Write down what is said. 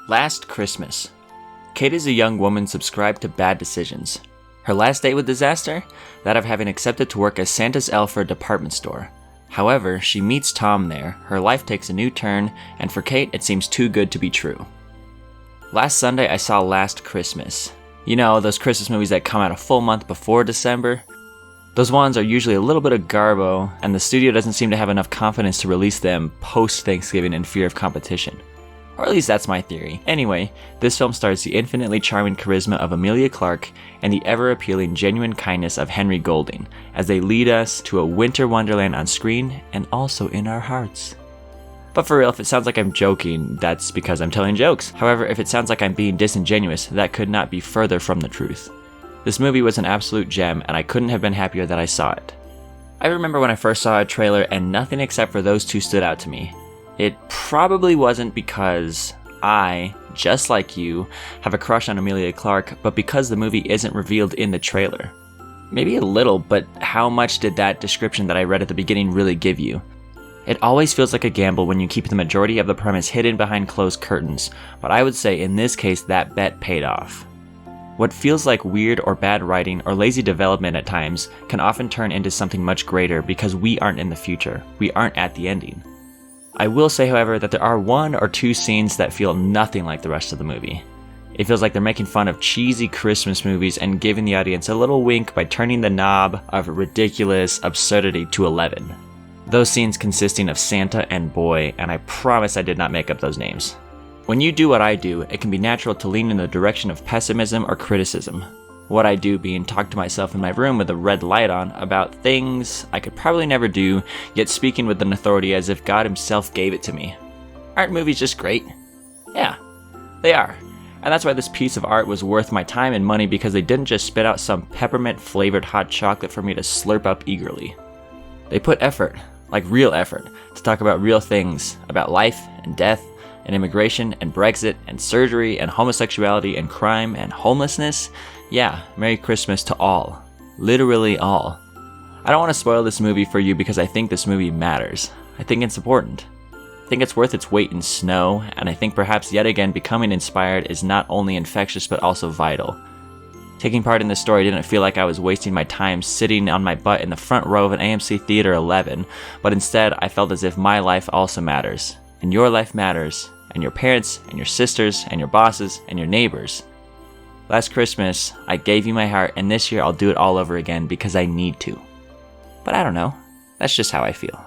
Last Christmas. Kate is a young woman subscribed to bad decisions. Her last date with disaster? That of having accepted to work as Santa's elf for a department store. However, she meets Tom there, her life takes a new turn, and for Kate it seems too good to be true. Last Sunday I saw Last Christmas. You know, those Christmas movies that come out a full month before December? Those ones are usually a little bit of garbo, and the studio doesn't seem to have enough confidence to release them post-Thanksgiving in fear of competition. Or at least that's my theory. Anyway, this film stars the infinitely charming charisma of Emilia Clarke and the ever-appealing genuine kindness of Henry Golding, as they lead us to a winter wonderland on screen and also in our hearts. But for real, if it sounds like I'm joking, that's because I'm telling jokes. However, if it sounds like I'm being disingenuous, that could not be further from the truth. This movie was an absolute gem, and I couldn't have been happier that I saw it. I remember when I first saw a trailer and nothing except for those two stood out to me. It probably wasn't because I, just like you, have a crush on Emilia Clarke, but because the movie isn't revealed in the trailer. Maybe a little, but how much did that description that I read at the beginning really give you? It always feels like a gamble when you keep the majority of the premise hidden behind closed curtains, but I would say in this case that bet paid off. What feels like weird or bad writing or lazy development at times can often turn into something much greater because we aren't in the future, we aren't at the ending. I will say, however, that there are one or two scenes that feel nothing like the rest of the movie. It feels like they're making fun of cheesy Christmas movies and giving the audience a little wink by turning the knob of ridiculous absurdity to 11. Those scenes consisting of Santa and Boy, and I promise I did not make up those names. When you do what I do, it can be natural to lean in the direction of pessimism or criticism. What I do being talk to myself in my room with a red light on about things I could probably never do, yet speaking with an authority as if God himself gave it to me. Aren't movies just great? Yeah, they are. And that's why this piece of art was worth my time and money, because they didn't just spit out some peppermint flavored hot chocolate for me to slurp up eagerly. They put effort, like real effort, to talk about real things, about life and death and immigration and Brexit and surgery and homosexuality and crime and homelessness. Yeah, Merry Christmas to all. Literally all. I don't want to spoil this movie for you because I think this movie matters. I think it's important. I think it's worth its weight in snow, and I think perhaps yet again becoming inspired is not only infectious but also vital. Taking part in this story didn't feel like I was wasting my time sitting on my butt in the front row of an AMC Theater 11, but instead I felt as if my life also matters, and your life matters, and your parents, and your sisters, and your bosses, and your neighbors. Last Christmas, I gave you my heart, and this year I'll do it all over again because I need to. But I don't know. That's just how I feel.